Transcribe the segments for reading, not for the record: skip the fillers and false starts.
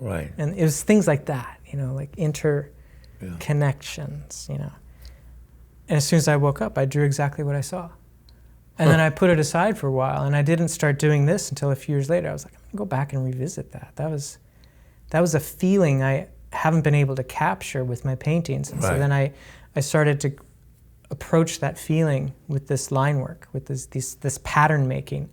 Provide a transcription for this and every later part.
Right. And it was things like that, like interconnections, And as soon as I woke up, I drew exactly what I saw. And then I put it aside for a while, and I didn't start doing this until a few years later. I was like, I'm gonna go back and revisit that. That was a feeling I haven't been able to capture with my paintings. And so then I started to approach that feeling with this line work, with this pattern making.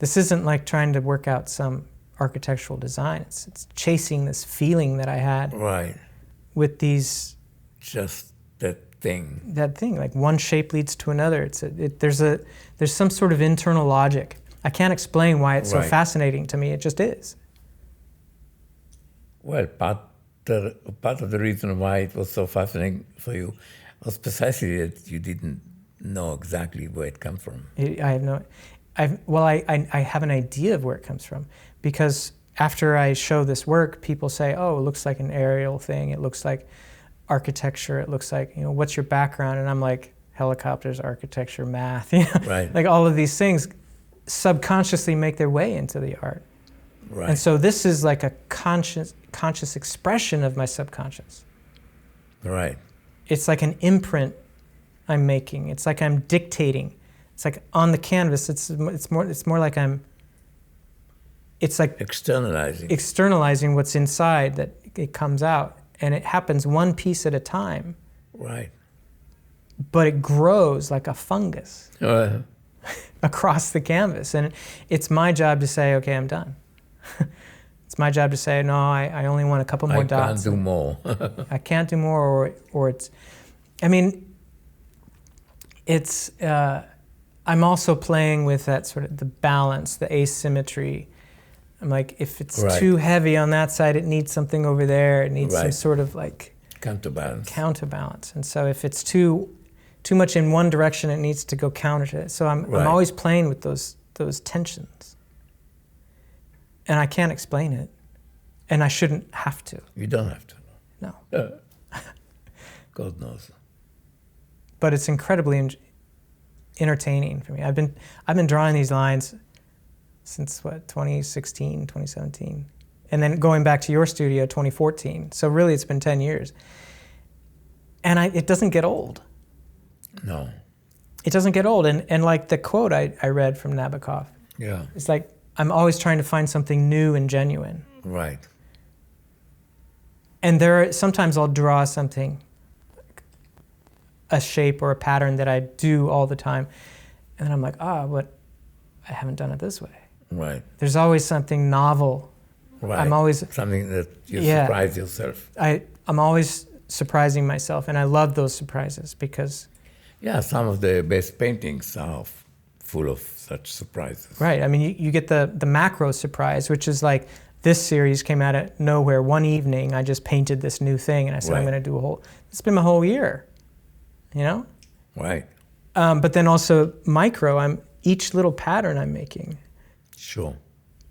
This isn't like trying to work out some architectural design. It's chasing this feeling that I had with these... Just that thing. That thing, like one shape leads to another. There's some sort of internal logic. I can't explain why it's so fascinating to me. It just is. Well, part of the reason why it was so fascinating for you was precisely that you didn't know exactly where it comes from. I have an idea of where it comes from, because after I show this work, people say, oh, it looks like an aerial thing. It looks like architecture. It looks like, what's your background? And I'm like, helicopters, architecture, math, like all of these things subconsciously make their way into the art. Right. And so this is like a conscious expression of my subconscious. Right. It's like an imprint I'm making. It's like I'm dictating. It's like on the canvas. It's more like it's like externalizing what's inside, that it comes out, and it happens one piece at a time. Right. But it grows like a fungus across the canvas, and it's my job to say, okay, I'm done. It's my job to say, no, I only want a couple more dots. I can't do more. I can't do more, or it's, I mean, it's, I'm also playing with that sort of the balance, the asymmetry. I'm like, if it's too heavy on that side, it needs something over there. It needs some sort of like counterbalance. And so if it's too much in one direction, it needs to go counter to it. So I'm always playing with those tensions. And I can't explain it. And I shouldn't have to. You don't have to. No. God knows. But it's incredibly entertaining for me. I've been drawing these lines since 2016, 2017. And then going back to your studio, 2014. So really it's been 10 years. And it doesn't get old. No. It doesn't get old. And like the quote I read from Nabokov. Yeah. It's like, I'm always trying to find something new and genuine. Right. And sometimes I'll draw something, a shape or a pattern that I do all the time. And then I'm like, but I haven't done it this way. Right. There's always something novel. Right. I'm always... Something that you surprise yourself. I'm always surprising myself, and I love those surprises because... Yeah, some of the best paintings are full of such surprises. Right. I mean, you get the macro surprise, which is like, this series came out of nowhere. One evening, I just painted this new thing, and I said, I'm going to do it's been my whole year, Right. But then also micro, each little pattern I'm making. Sure.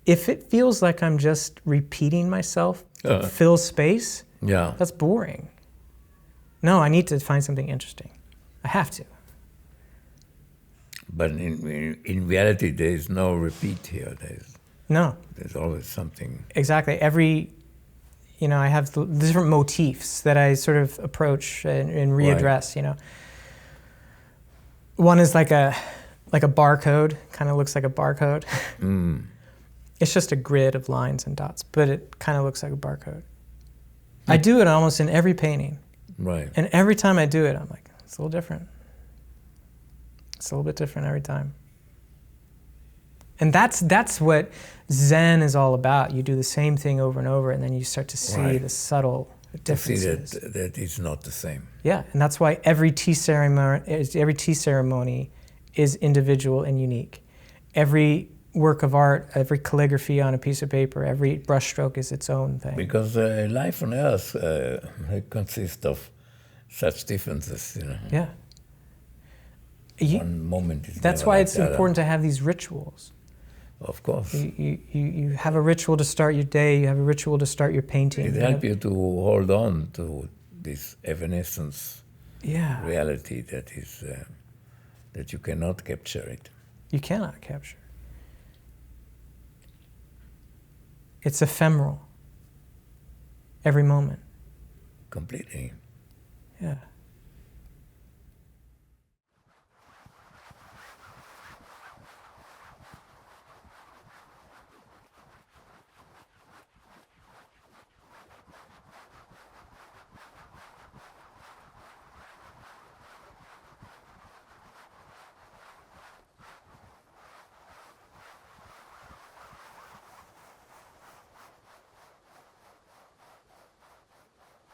If it feels like I'm just repeating myself to fill space, that's boring. No, I need to find something interesting. I have to. But in reality, there is no repeat here. There's always something. Exactly. I have the different motifs that I sort of approach and readdress, One is like a barcode, kind of looks like a barcode. Mm. It's just a grid of lines and dots, but it kind of looks like a barcode. I do it almost in every painting. Right. And every time I do it, I'm like, it's a little different. It's a little bit different every time. And that's what Zen is all about. You do the same thing over and over, and then you start to see the subtle differences. To see that it's not the same. Yeah, and that's why every tea ceremony is individual and unique. Every work of art, every calligraphy on a piece of paper, every brushstroke is its own thing. Because life on Earth consists of such differences, Yeah. One moment is that's why it's important to have these rituals. Of course. You have a ritual to start your day, you have a ritual to start your painting. It helps you to hold on to this evanescence reality that is that you cannot capture it. You cannot capture. It's ephemeral. every moment. Completely. Yeah.